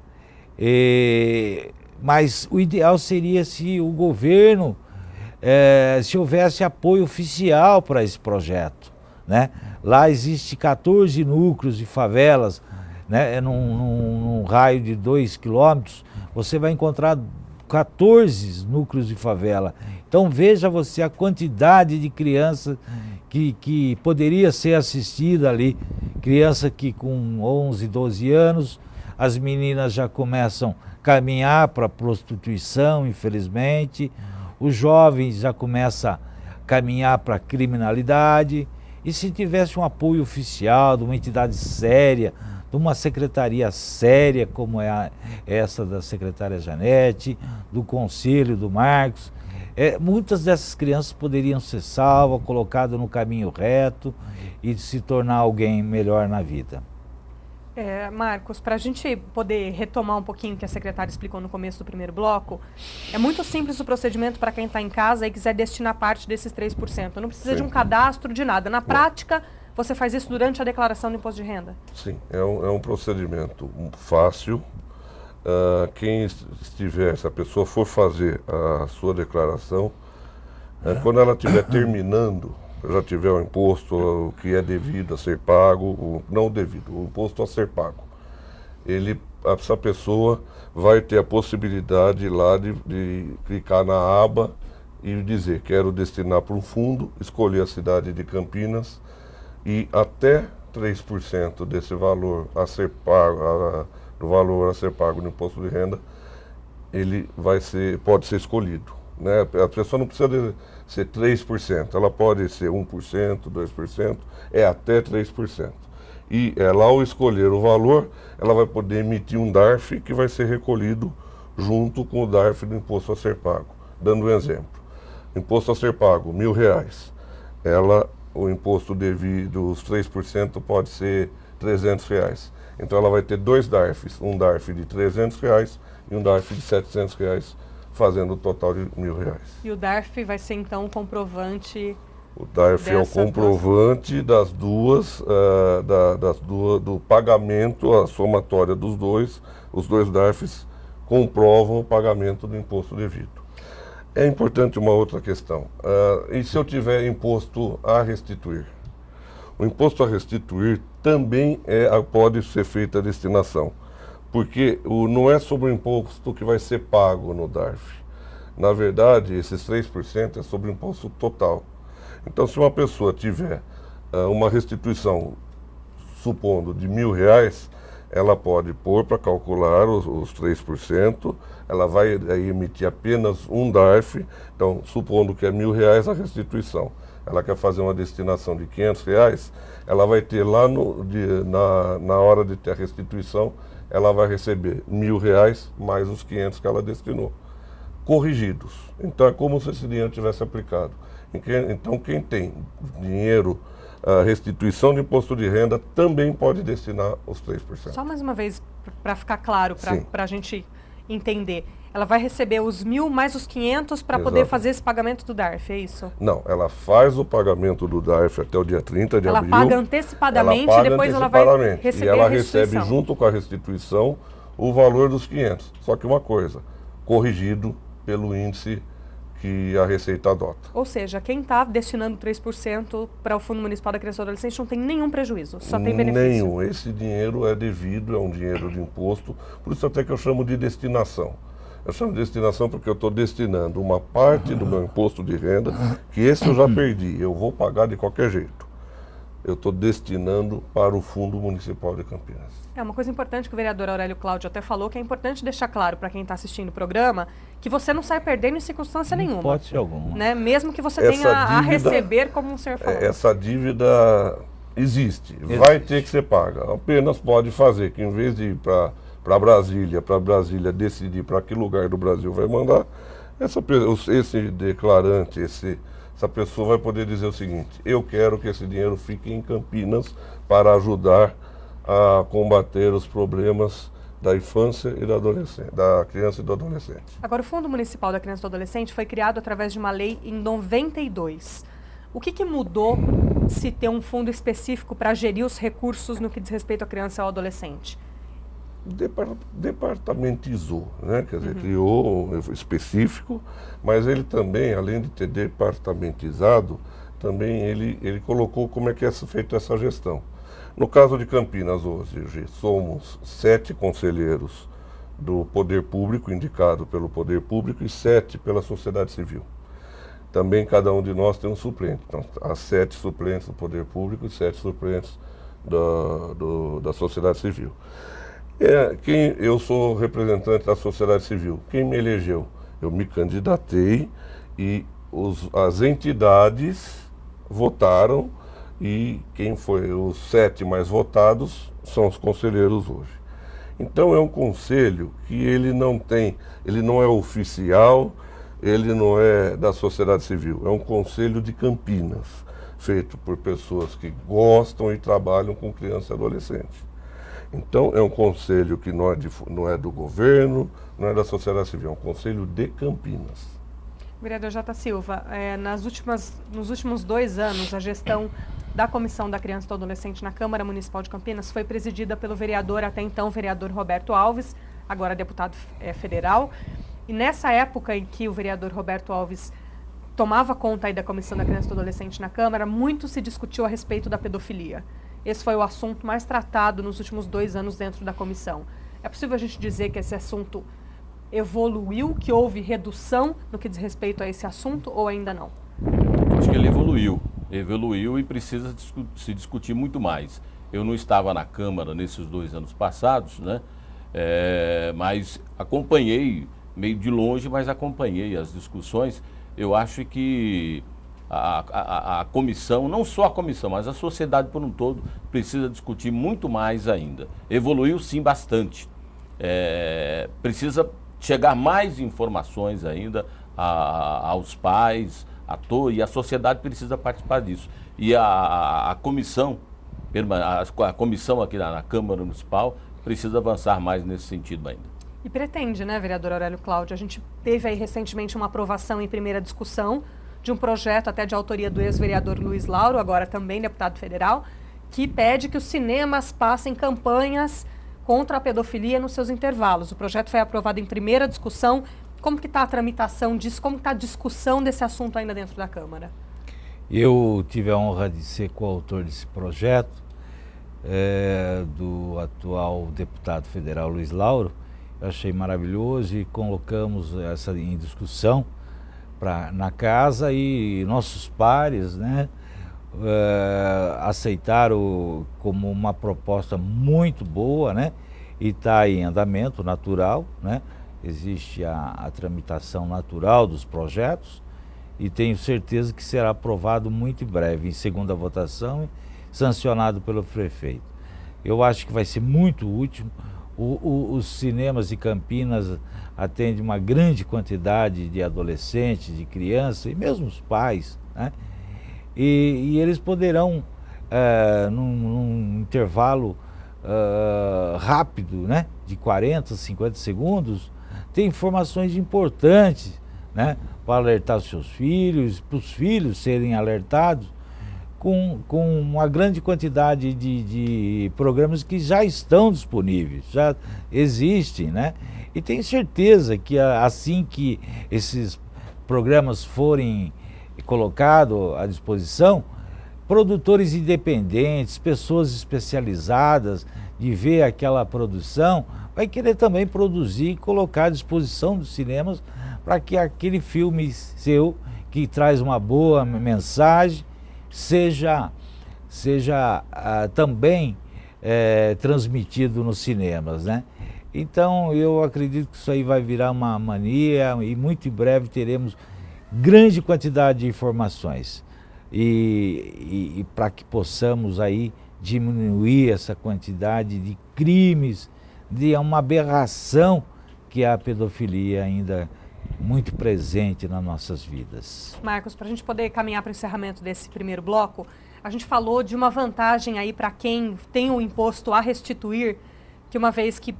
Mas o ideal seria se o governo, se houvesse apoio oficial para esse projeto, né? Lá existe 14 núcleos de favelas, né? Num raio de 2 quilômetros, você vai encontrar 14 núcleos de favela. Então veja você a quantidade de crianças que poderia ser assistida ali. Criança que com 11, 12 anos, as meninas já começam a caminhar para a prostituição, infelizmente. Os jovens já começam a caminhar para a criminalidade. E se tivesse um apoio oficial de uma entidade séria, de uma secretaria séria como é essa da secretária Janete, do conselho do Marcos, muitas dessas crianças poderiam ser salvas, colocadas no caminho reto e se tornar alguém melhor na vida. Marcos, para a gente poder retomar um pouquinho o que a secretária explicou no começo do primeiro bloco, é muito simples o procedimento para quem está em casa e quiser destinar parte desses 3%. Não precisa de um cadastro, de nada. Na prática, você faz isso durante a declaração do imposto de renda? Sim, é um procedimento fácil. Quem estiver, se a pessoa for fazer a sua declaração, quando ela estiver terminando, já tiver o imposto, o que é devido a ser pago, não devido, o imposto a ser pago, essa pessoa vai ter a possibilidade lá de clicar na aba e dizer, quero destinar para um fundo, escolher a cidade de Campinas e até 3% desse valor a ser pago, do valor a ser pago no imposto de renda, ele pode ser escolhido, né? A pessoa não precisa ser 3%, ela pode ser 1%, 2%, até 3%. E ela, ao escolher o valor, ela vai poder emitir um DARF que vai ser recolhido junto com o DARF do imposto a ser pago. Dando um exemplo, imposto a ser pago, R$1.000, o imposto devido, os 3% pode ser R$300. Então ela vai ter dois DARFs, um DARF de R$300 e um DARF de R$700, fazendo o total de R$1.000. E o DARF vai ser então o comprovante? O DARF é o comprovante das duas, do pagamento, a somatória dos dois. Os dois DARFs comprovam o pagamento do imposto devido. É importante uma outra questão. E se eu tiver imposto a restituir? O imposto a restituir também pode ser feita a destinação, porque não é sobre o imposto que vai ser pago no DARF. Na verdade, esses 3% é sobre o imposto total. Então, se uma pessoa tiver uma restituição, supondo, de R$1.000, ela pode pôr para calcular os 3%, ela vai aí emitir apenas um DARF, então supondo que é R$1.000 a restituição, ela quer fazer uma destinação de R$500, ela vai ter lá na hora de ter a restituição, ela vai receber R$1.000 mais os 500 que ela destinou, corrigidos. Então é como se esse dinheiro tivesse aplicado. Então quem tem dinheiro, a restituição de imposto de renda, também pode destinar os 3%. Só mais uma vez, para ficar claro, para a gente entender. Ela vai receber os 1.000 mais os 500 para poder fazer esse pagamento do DARF, é isso? Não, ela faz o pagamento do DARF até o dia 30 de abril. Ela paga antecipadamente e depois ela vai receber e ela a restituição. recebe junto com a restituição o valor dos 500. Só que uma coisa, corrigido pelo índice que a Receita adota. Ou seja, quem está destinando 3% para o Fundo Municipal da Criança e do Adolescente não tem nenhum prejuízo, só tem benefício. Nenhum. Esse dinheiro é devido, é um dinheiro de imposto, por isso até que eu chamo de destinação. Eu chamo de destinação porque eu estou destinando uma parte do meu imposto de renda, que esse eu já perdi, eu vou pagar de qualquer jeito. Eu estou destinando para o Fundo Municipal de Campinas. É uma coisa importante que o vereador Aurélio Cláudio até falou, que é importante deixar claro para quem está assistindo o programa, que você não sai perdendo em circunstância nenhuma. Pode ser alguma. Né? Mesmo que você tenha a receber, como o senhor falou. Essa dívida existe, vai ter que ser paga. Apenas pode fazer que em vez de ir para Brasília decidir para que lugar do Brasil vai mandar, esse declarante, essa pessoa vai poder dizer o seguinte: eu quero que esse dinheiro fique em Campinas para ajudar a combater os problemas da infância e da adolescência, da criança e do adolescente. Agora, o Fundo Municipal da Criança e do Adolescente foi criado através de uma lei em 92. O que mudou se ter um fundo específico para gerir os recursos no que diz respeito à criança e ao adolescente? Departamentizou, né? Quer dizer, criou um específico, mas ele também, além de ter departamentizado, também ele colocou como é que é feita essa gestão. No caso de Campinas hoje, somos 7 conselheiros do Poder Público, indicado pelo Poder Público, e 7 pela sociedade civil. Também cada um de nós tem um suplente. Então, há 7 suplentes do Poder Público e 7 suplentes da sociedade civil. Eu sou representante da sociedade civil. Quem me elegeu? Eu me candidatei e as entidades votaram, e quem foi os 7 mais votados são os conselheiros hoje. Então é um conselho que ele não é oficial, ele não é da sociedade civil, é um conselho de Campinas, feito por pessoas que gostam e trabalham com criança e adolescente. Então é um conselho que não é do governo, não é da sociedade civil, é um conselho de Campinas. Vereador J. Silva, nos últimos 2 anos, a gestão da Comissão da Criança e do Adolescente na Câmara Municipal de Campinas foi presidida pelo vereador, até então vereador Roberto Alves, agora deputado federal. E nessa época em que o vereador Roberto Alves tomava conta aí da Comissão da Criança e do Adolescente na Câmara, muito se discutiu a respeito da pedofilia. Esse foi o assunto mais tratado nos últimos 2 anos dentro da comissão. É possível a gente dizer que esse assunto evoluiu, que houve redução no que diz respeito a esse assunto, ou ainda não? Acho que ele evoluiu e precisa se discutir muito mais. Eu não estava na Câmara nesses 2 anos passados, né? Mas acompanhei, meio de longe, mas acompanhei as discussões. Eu acho que a comissão, não só a comissão, mas a sociedade por um todo, precisa discutir muito mais ainda. Evoluiu sim bastante. Precisa chegar mais informações ainda aos pais, e a sociedade precisa participar disso. E a comissão aqui na Câmara Municipal precisa avançar mais nesse sentido ainda. E pretende, né, vereador Aurélio Cláudio? A gente teve aí recentemente uma aprovação em primeira discussão de um projeto até de autoria do ex-vereador Luiz Lauro, agora também deputado federal, que pede que os cinemas passem campanhas contra a pedofilia nos seus intervalos. O projeto foi aprovado em primeira discussão. Como que está a tramitação disso? Como está a discussão desse assunto ainda dentro da Câmara? Eu tive a honra de ser coautor desse projeto, do atual deputado federal Luiz Lauro. Eu achei maravilhoso e colocamos essa em discussão na casa, e nossos pares, né, aceitaram como uma proposta muito boa, né? e está em andamento natural, né? Existe a tramitação natural dos projetos e tenho certeza que será aprovado muito em breve, em segunda votação, sancionado pelo prefeito. Eu acho que vai ser muito útil. Os cinemas de Campinas atendem uma grande quantidade de adolescentes, de crianças e mesmo os pais, né? E eles poderão, num intervalo rápido, né, de 40, 50 segundos, ter informações importantes, né, para alertar os seus filhos, para os filhos serem alertados, com uma grande quantidade de programas que já estão disponíveis, já existem, né? E tenho certeza que assim que esses programas forem colocados à disposição, produtores independentes, pessoas especializadas de ver aquela produção, vai querer também produzir e colocar à disposição dos cinemas para que aquele filme seu, que traz uma boa mensagem, seja também transmitido nos cinemas, né? Então eu acredito que isso aí vai virar uma mania e muito em breve teremos grande quantidade de informações e para que possamos aí diminuir essa quantidade de crimes, de uma aberração que é a pedofilia ainda muito presente nas nossas vidas. Marcos, para a gente poder caminhar para o encerramento desse primeiro bloco, a gente falou de uma vantagem aí para quem tem o imposto a restituir, que uma vez que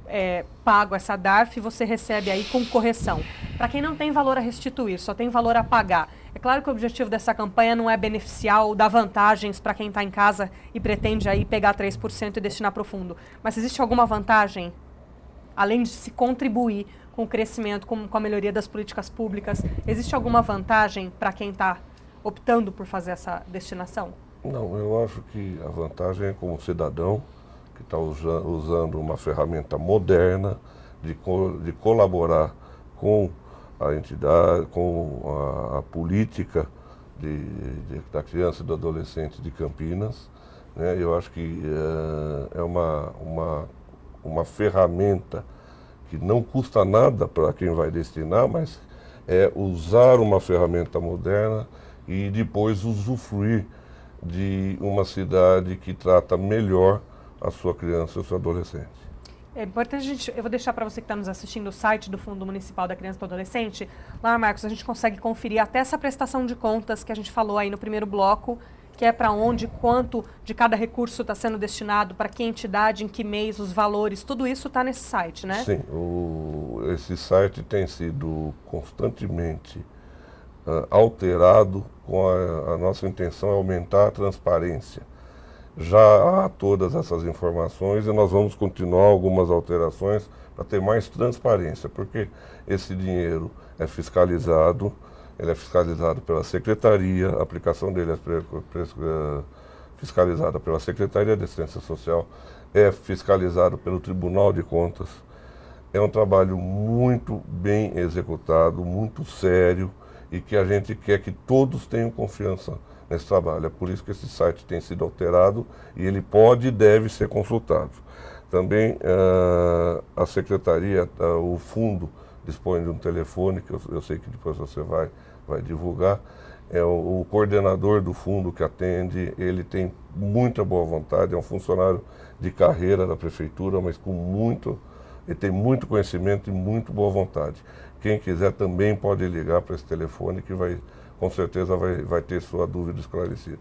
pago essa DARF, você recebe aí com correção. Para quem não tem valor a restituir, só tem valor a pagar. É claro que o objetivo dessa campanha não é beneficiar ou dar vantagens para quem está em casa e pretende aí pegar 3% e destinar para o fundo. Mas existe alguma vantagem, além de se contribuir com o crescimento, com a melhoria das políticas públicas, existe alguma vantagem para quem está optando por fazer essa destinação? Não, eu acho que a vantagem é como cidadão que está usando uma ferramenta moderna de colaborar com a entidade, com a política da criança e do adolescente de Campinas, né? Eu acho que é uma ferramenta que não custa nada para quem vai destinar, mas é usar uma ferramenta moderna e depois usufruir de uma cidade que trata melhor a sua criança e o seu adolescente. É importante, eu vou deixar para você que está nos assistindo o site do Fundo Municipal da Criança e do Adolescente. Lá, Marcos, a gente consegue conferir até essa prestação de contas que a gente falou aí no primeiro bloco, que é para onde, quanto de cada recurso está sendo destinado, para que entidade, em que mês, os valores, tudo isso está nesse site, né? Sim, esse site tem sido constantemente alterado com a nossa intenção é aumentar a transparência. Já há todas essas informações e nós vamos continuar algumas alterações para ter mais transparência, porque esse dinheiro é fiscalizado, ele é fiscalizado pela Secretaria, a aplicação dele é fiscalizada pela Secretaria de Assistência Social, é fiscalizado pelo Tribunal de Contas. É um trabalho muito bem executado, muito sério e que a gente quer que todos tenham confiança nesse trabalho. É por isso que esse site tem sido alterado e ele pode e deve ser consultado. Também a Secretaria, o Fundo, dispõe de um telefone, que eu sei que depois você vai divulgar. É o coordenador do fundo que atende, ele tem muita boa vontade, é um funcionário de carreira da prefeitura, mas ele tem muito conhecimento e muito boa vontade. Quem quiser também pode ligar para esse telefone que com certeza vai ter sua dúvida esclarecida.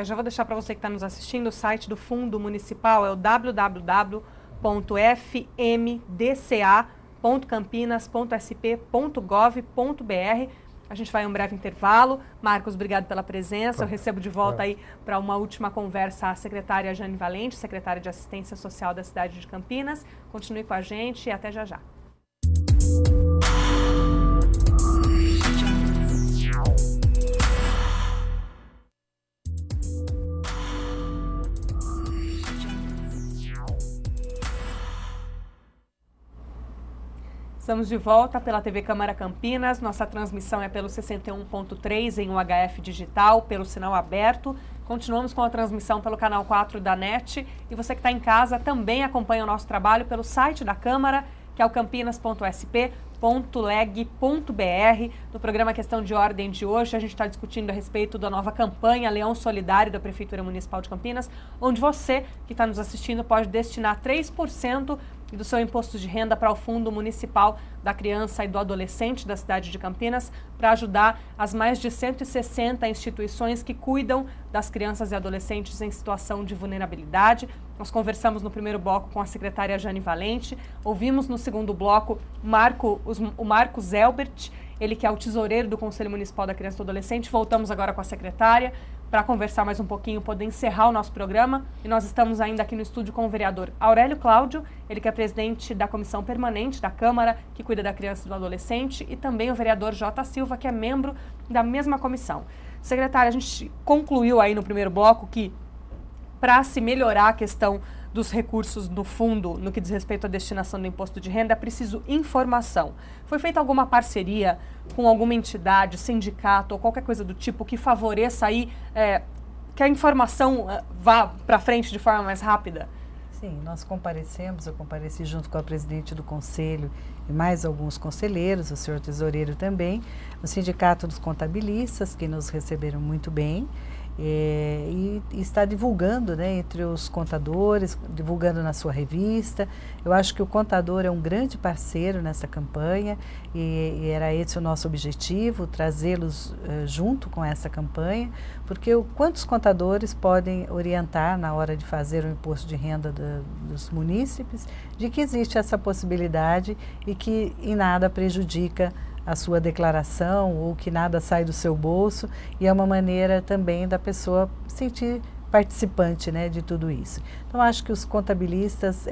Já vou deixar para você que está nos assistindo, o site do Fundo Municipal é o www.fmdca.campinas.sp.gov.br. A gente vai a um breve intervalo. Marcos, obrigado pela presença. Eu recebo de volta aí para uma última conversa a secretária Jane Valente, secretária de Assistência Social da cidade de Campinas. Continue com a gente e até já já. Estamos de volta pela TV Câmara Campinas. Nossa transmissão é pelo 61.3 em UHF digital, pelo sinal aberto Continuamos com a transmissão pelo canal 4 da NET e você que está em casa também acompanha o nosso trabalho pelo site da Câmara, que é o campinas.sp.leg.br. No programa Questão de Ordem de hoje, a gente está discutindo a respeito da nova campanha Leão Solidário da Prefeitura Municipal de Campinas, onde você que está nos assistindo pode destinar 3% do seu imposto de renda para o Fundo Municipal da Criança e do Adolescente da cidade de Campinas, para ajudar as mais de 160 instituições que cuidam das crianças e adolescentes em situação de vulnerabilidade. Nós conversamos no primeiro bloco com a secretária Jane Valente, ouvimos no segundo bloco o Marcos Elbert, ele que é o tesoureiro do Conselho Municipal da Criança e do Adolescente. Voltamos agora com a secretária para conversar mais um pouquinho, poder encerrar o nosso programa. E nós estamos ainda aqui no estúdio com o vereador Aurélio Cláudio, ele que é presidente da Comissão Permanente da Câmara, que cuida da criança e do adolescente, e também o vereador J. Silva, que é membro da mesma comissão. Secretária, a gente concluiu aí no primeiro bloco que, para se melhorar a questão dos recursos do fundo, no que diz respeito à destinação do imposto de renda, é preciso informação. Foi feita alguma parceria com alguma entidade, sindicato ou qualquer coisa do tipo que favoreça aí que a informação vá para frente de forma mais rápida? Sim, nós comparecemos, eu compareci junto com a presidente do conselho e mais alguns conselheiros, o senhor tesoureiro também, o sindicato dos contabilistas, que nos receberam muito bem, e está divulgando, né, entre os contadores, divulgando na sua revista. Eu acho que o contador é um grande parceiro nessa campanha e era esse o nosso objetivo, trazê-los junto com essa campanha, porque quantos contadores podem orientar na hora de fazer o imposto de renda dos munícipes, de que existe essa possibilidade e que em nada prejudica a sua declaração ou que nada sai do seu bolso, e é uma maneira também da pessoa sentir participante, né, de tudo isso. Então acho que os contabilistas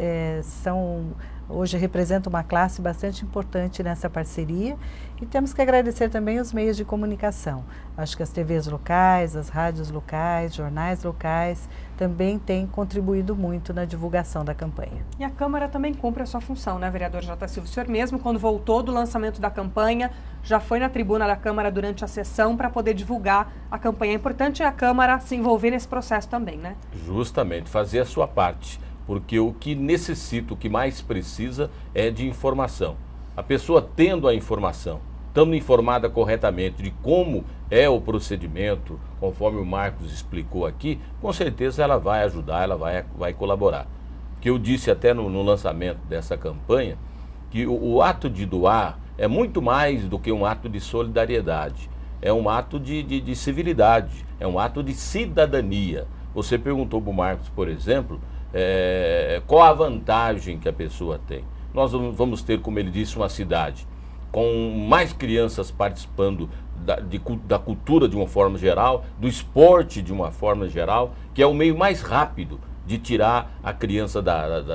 hoje representam uma classe bastante importante nessa parceria, e temos que agradecer também os meios de comunicação. Acho que as TVs locais, as rádios locais, jornais locais também têm contribuído muito na divulgação da campanha. E a Câmara também cumpre a sua função, né, vereador J. Silva? O senhor mesmo, quando voltou do lançamento da campanha, já foi na tribuna da Câmara durante a sessão para poder divulgar a campanha. É importante a Câmara se envolver nesse processo também, né? Justamente, fazer a sua parte, porque o que necessita, o que mais precisa é de informação. A pessoa tendo a informação, estando informada corretamente de como é o procedimento, conforme o Marcos explicou aqui, com certeza ela vai ajudar, ela vai colaborar. Porque eu disse até no lançamento dessa campanha que o ato de doar é muito mais do que um ato de solidariedade, é um ato de civilidade, é um ato de cidadania. Você perguntou para o Marcos, por exemplo, qual a vantagem que a pessoa tem. Nós vamos ter, como ele disse, uma cidade com mais crianças participando da cultura de uma forma geral, do esporte de uma forma geral, que é o meio mais rápido de tirar a criança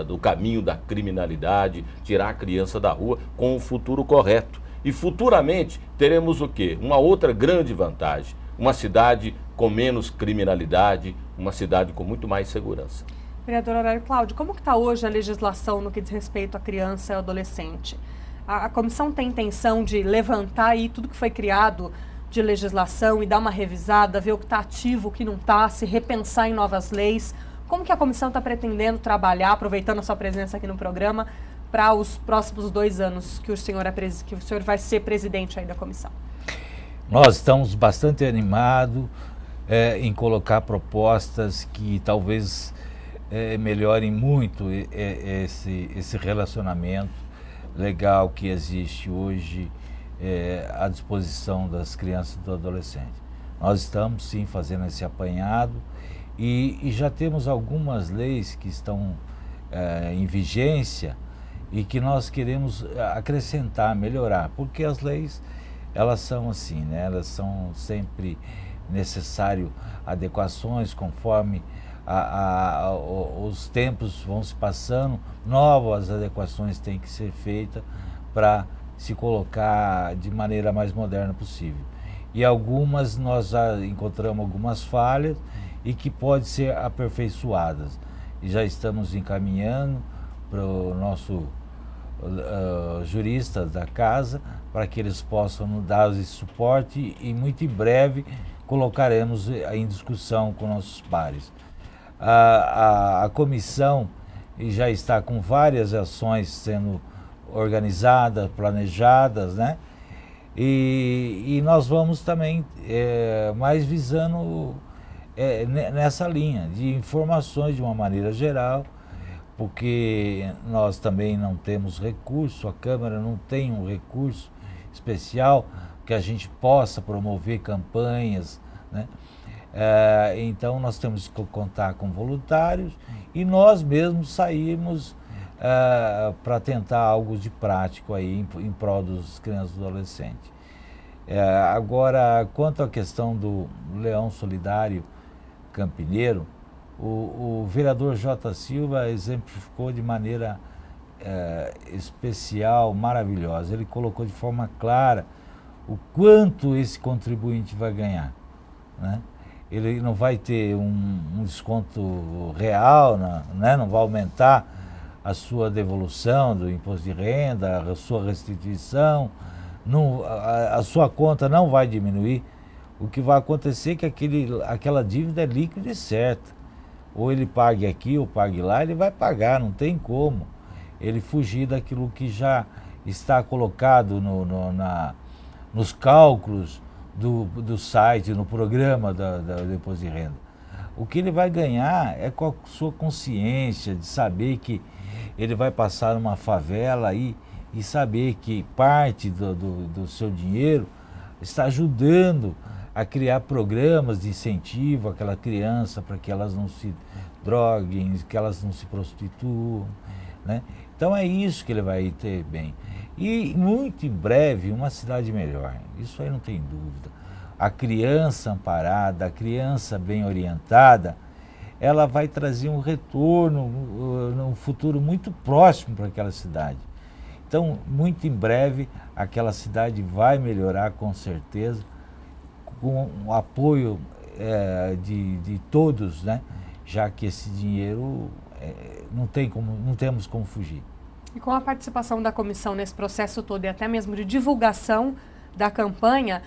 do caminho da criminalidade, tirar a criança da rua com o futuro correto. E futuramente teremos o quê? Uma outra grande vantagem, uma cidade com menos criminalidade, uma cidade com muito mais segurança. Vereador Aurélio Cláudio, como que está hoje a legislação no que diz respeito à criança e ao adolescente? A comissão tem intenção de levantar aí tudo que foi criado de legislação e dar uma revisada, ver o que está ativo, o que não está, se repensar em novas leis? Como que a comissão está pretendendo trabalhar, aproveitando a sua presença aqui no programa, para os próximos 2 anos que o senhor vai ser presidente aí da comissão? Nós estamos bastante animados em colocar propostas que talvez melhorem muito esse relacionamento legal que existe hoje à disposição das crianças e do adolescente. Nós estamos sim fazendo esse apanhado e já temos algumas leis que estão em vigência e que nós queremos acrescentar, melhorar, porque as leis, elas são assim, né? Elas são sempre necessário adequações conforme os tempos vão se passando, novas adequações têm que ser feitas para se colocar de maneira mais moderna possível. E algumas, nós já encontramos algumas falhas e que podem ser aperfeiçoadas. E já estamos encaminhando para o nosso jurista da casa, para que eles possam nos dar esse suporte e muito em breve colocaremos em discussão com nossos pares. A comissão já está com várias ações sendo organizadas, planejadas, né? E nós vamos também mais visando nessa linha de informações de uma maneira geral, porque nós também não temos recurso, a Câmara não tem um recurso especial que a gente possa promover campanhas, né? Então nós temos que contar com voluntários e nós mesmos saímos para tentar algo de prático aí em prol dos crianças e adolescentes. Agora, quanto à questão do Leão Solidário Campineiro, o vereador J. Silva exemplificou de maneira especial, maravilhosa. Ele colocou de forma clara o quanto esse contribuinte vai ganhar, né? Ele não vai ter um desconto real, né? Não vai aumentar a sua devolução do imposto de renda, a sua restituição, a sua conta não vai diminuir. O que vai acontecer é que aquela dívida é líquida e certa. Ou ele pague aqui ou pague lá, ele vai pagar, não tem como ele fugir daquilo que já está colocado nos cálculos do site, no programa do imposto de renda. O que ele vai ganhar é com a sua consciência de saber que ele vai passar numa favela e saber que parte do seu dinheiro está ajudando a criar programas de incentivo àquela criança para que elas não se droguem, que elas não se prostituam, né? Então é isso que ele vai ter bem. E muito em breve uma cidade melhor, isso aí não tem dúvida. A criança amparada, a criança bem orientada, ela vai trazer um retorno num futuro muito próximo para aquela cidade. Então, muito em breve, aquela cidade vai melhorar com certeza, com o apoio de todos, né? Já que esse dinheiro não temos como fugir. E com a participação da comissão nesse processo todo e até mesmo de divulgação da campanha,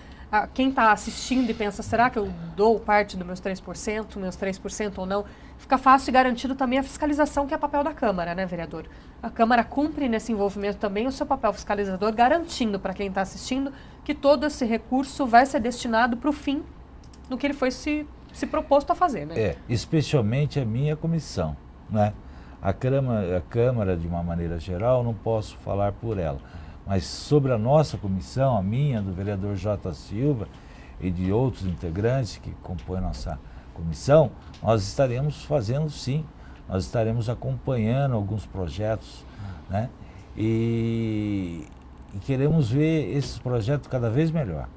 quem está assistindo e pensa, será que eu dou parte dos meus 3% ou não? Fica fácil e garantido também a fiscalização, que é papel da Câmara, né, vereador? A Câmara cumpre nesse envolvimento também o seu papel fiscalizador, garantindo para quem está assistindo que todo esse recurso vai ser destinado para o fim do que ele foi se proposto a fazer, né? Especialmente a minha comissão, né? A Câmara, de uma maneira geral, não posso falar por ela. Mas sobre a nossa comissão, a minha, do vereador J. Silva e de outros integrantes que compõem a nossa comissão, nós estaremos fazendo sim, nós estaremos acompanhando alguns projetos, né? E queremos ver esses projetos cada vez melhor,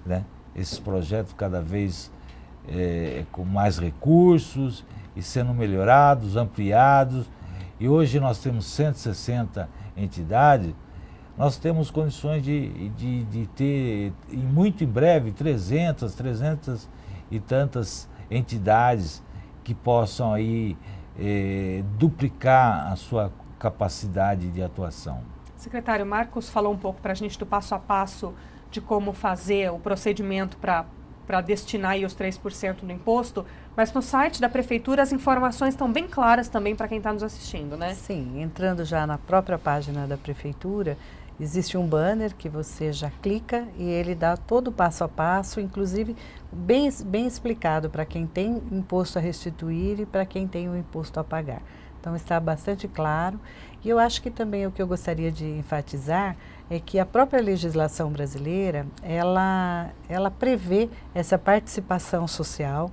né? Esses projetos cada vez com mais recursos e sendo melhorados, ampliados. E hoje nós temos 160 entidades, nós temos condições de ter, muito em breve, 300 e tantas entidades que possam aí duplicar a sua capacidade de atuação. Secretário, Marcos falou um pouco para a gente do passo a passo de como fazer o procedimento para destinar aí os 3% do imposto, mas no site da Prefeitura as informações estão bem claras também para quem está nos assistindo, né? Sim, entrando já na própria página da Prefeitura, existe um banner que você já clica e ele dá todo o passo a passo, inclusive bem explicado para quem tem imposto a restituir e para quem tem o imposto a pagar. Então está bastante claro. E eu acho que também o que eu gostaria de enfatizar é que a própria legislação brasileira, ela prevê essa participação social.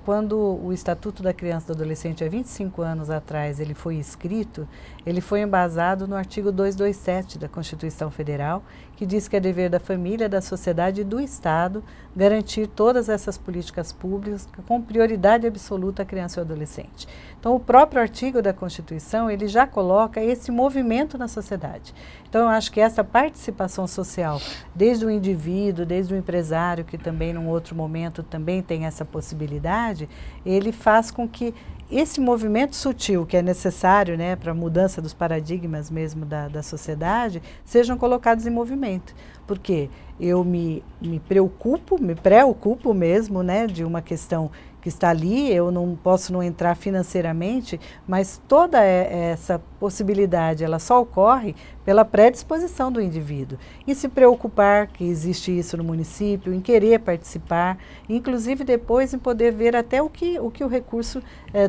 Quando o Estatuto da Criança e do Adolescente, há 25 anos atrás, ele foi escrito, ele foi embasado no artigo 227 da Constituição Federal, que diz que é dever da família, da sociedade e do Estado garantir todas essas políticas públicas com prioridade absoluta à criança e ao adolescente. Então, o próprio artigo da Constituição, ele já coloca esse movimento na sociedade. Então, eu acho que essa participação social, desde o indivíduo, desde o empresário, que também num outro momento também tem essa possibilidade, ele faz com que esse movimento sutil que é necessário, né, para a mudança dos paradigmas mesmo da sociedade, sejam colocados em movimento. Porque eu me preocupo mesmo, né, de uma questão que está ali, eu não posso não entrar financeiramente, mas toda essa possibilidade, ela só ocorre pela predisposição do indivíduo. Em se preocupar que existe isso no município, em querer participar, inclusive depois em poder ver até o que o recurso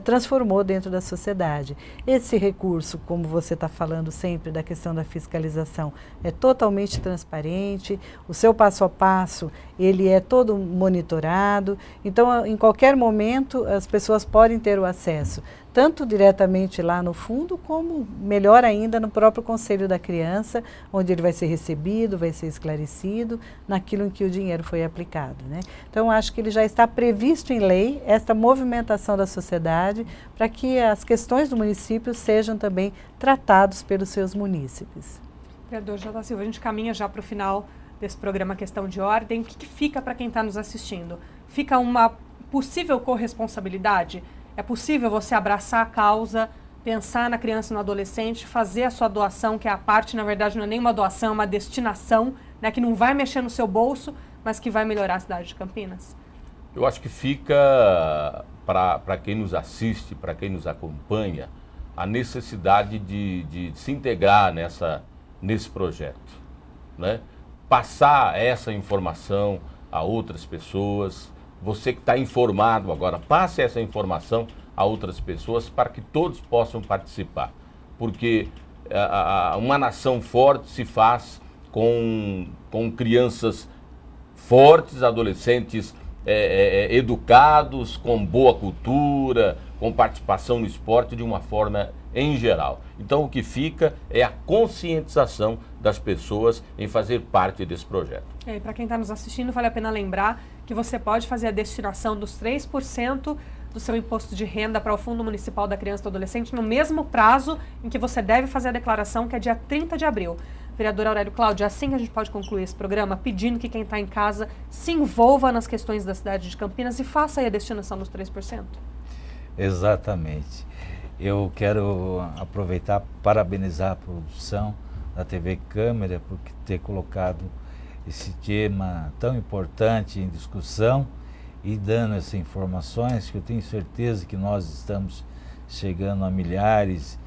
transformou dentro da sociedade. Esse recurso, como você está falando sempre da questão da fiscalização, é totalmente transparente, o seu passo a passo, ele é todo monitorado, então em qualquer momento as pessoas podem ter o acesso, tanto diretamente lá no fundo, como melhor ainda no próprio Conselho da Criança, onde ele vai ser recebido, vai ser esclarecido naquilo em que o dinheiro foi aplicado, né? Então acho que ele já está previsto em lei esta movimentação da sociedade para que as questões do município sejam também tratados pelos seus munícipes. Vereador J. Silva, a gente caminha já para o final desse programa Questão de Ordem. O que fica para quem está nos assistindo? Fica uma possível corresponsabilidade? É possível você abraçar a causa, pensar na criança e no adolescente, fazer a sua doação, que é a parte, na verdade, não é nem uma doação, é uma destinação, né, que não vai mexer no seu bolso, mas que vai melhorar a cidade de Campinas? Eu acho que fica para quem nos assiste, para quem nos acompanha, a necessidade de se integrar nesse projeto, né? Passar essa informação a outras pessoas. Você que está informado agora, passe essa informação a outras pessoas para que todos possam participar. Porque uma nação forte se faz com crianças fortes, adolescentes educados, com boa cultura, com participação no esporte de uma forma em geral. Então o que fica é a conscientização das pessoas em fazer parte desse projeto. E para quem está nos assistindo, vale a pena lembrar que você pode fazer a destinação dos 3% do seu imposto de renda para o Fundo Municipal da Criança e do Adolescente no mesmo prazo em que você deve fazer a declaração, que é dia 30 de abril. Vereador Aurélio Cláudio, assim a gente pode concluir esse programa pedindo que quem está em casa se envolva nas questões da cidade de Campinas e faça aí a destinação dos 3%. Exatamente. Eu quero aproveitar para parabenizar a produção da TV Câmara por ter colocado esse tema tão importante em discussão e dando essas informações, que eu tenho certeza que nós estamos chegando a milhares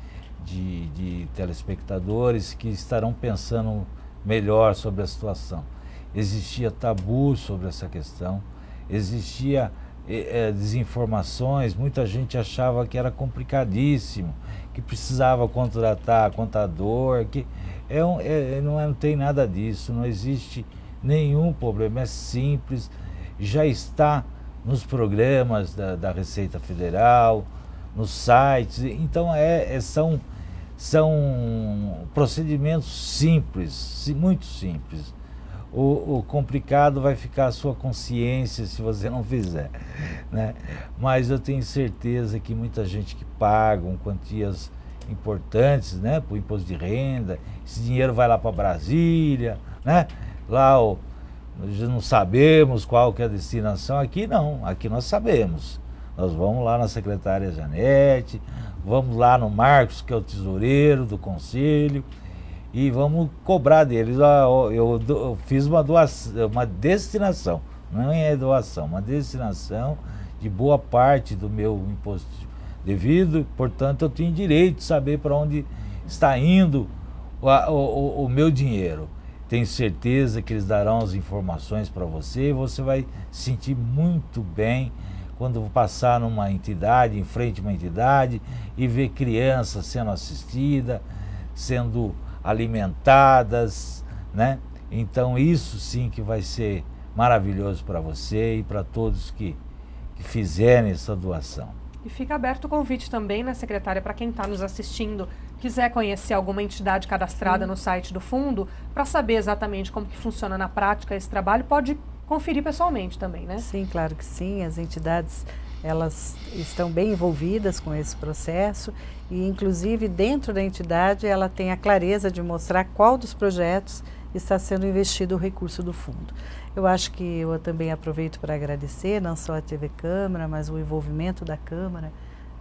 de telespectadores que estarão pensando melhor sobre a situação. Existia tabu sobre essa questão, existia desinformações, muita gente achava que era complicadíssimo, que precisava contratar contador, que não tem nada disso, não existe nenhum problema, é simples, já está nos programas da Receita Federal, nos sites, então são procedimentos simples, muito simples. O complicado vai ficar a sua consciência se você não fizer, né? Mas eu tenho certeza que muita gente que paga quantias importantes, né, para o imposto de renda, esse dinheiro vai lá para Brasília, né? Lá não sabemos qual que é a destinação, aqui não, aqui nós sabemos. Nós vamos lá na secretária Janete, vamos lá no Marcos, que é o tesoureiro do conselho, e vamos cobrar deles. Eu fiz uma doação, uma destinação, não é doação, uma destinação de boa parte do meu imposto devido, portanto eu tenho direito de saber para onde está indo o meu dinheiro. Tenho certeza que eles darão as informações para você e você vai se sentir muito bem quando passar numa entidade, em frente a uma entidade e ver crianças sendo assistidas, sendo alimentadas, né? Então isso sim que vai ser maravilhoso para você e para todos que fizerem essa doação. E fica aberto o convite também, né, secretária, para quem está nos assistindo, quiser conhecer alguma entidade cadastrada no site do fundo, para saber exatamente como que funciona na prática esse trabalho, pode conferir pessoalmente também, né? Sim, claro que sim. As entidades, elas estão bem envolvidas com esse processo e, inclusive, dentro da entidade, ela tem a clareza de mostrar qual dos projetos está sendo investido o recurso do fundo. Eu acho que eu também aproveito para agradecer, não só a TV Câmara, mas o envolvimento da Câmara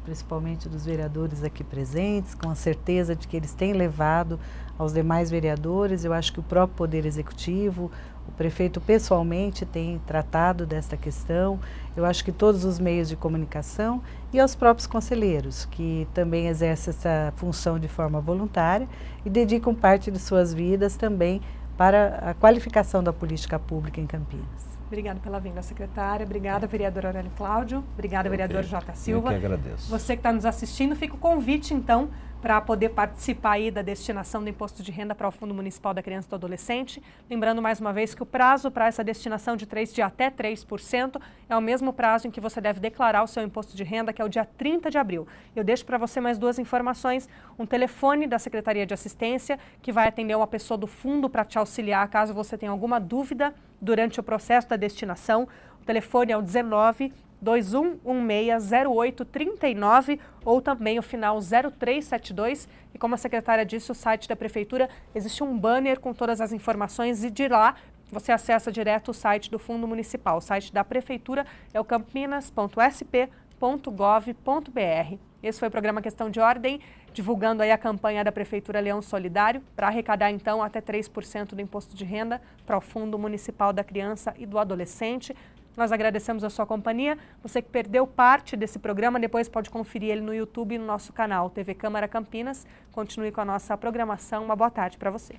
principalmente dos vereadores aqui presentes, com a certeza de que eles têm levado aos demais vereadores. Eu acho que o próprio Poder Executivo, o prefeito pessoalmente tem tratado desta questão. Eu acho que todos os meios de comunicação e aos próprios conselheiros, que também exercem essa função de forma voluntária e dedicam parte de suas vidas também para a qualificação da política pública em Campinas. Obrigada pela vinda, secretária. Obrigada, vereador Aurélio Cláudio. Obrigada, vereador J. Silva. Eu que agradeço. Você que está nos assistindo, fica o convite, então, para poder participar aí da destinação do imposto de renda para o Fundo Municipal da Criança e do Adolescente. Lembrando mais uma vez que o prazo para essa destinação de até 3% é o mesmo prazo em que você deve declarar o seu imposto de renda, que é o dia 30 de abril. Eu deixo para você mais duas informações: um telefone da Secretaria de Assistência, que vai atender uma pessoa do fundo para te auxiliar caso você tenha alguma dúvida durante o processo da destinação. O telefone é o 19-2116-0839 ou também o final 0372. E como a secretária disse, o site da Prefeitura, existe um banner com todas as informações e de lá você acessa direto o site do Fundo Municipal. O site da Prefeitura é o campinas.sp.gov.br. Esse foi o programa Questão de Ordem, divulgando aí a campanha da Prefeitura Leão Solidário para arrecadar, então, até 3% do imposto de renda para o Fundo Municipal da Criança e do Adolescente. Nós agradecemos a sua companhia. Você que perdeu parte desse programa, depois pode conferir ele no YouTube e no nosso canal TV Câmara Campinas. Continue com a nossa programação. Uma boa tarde para você.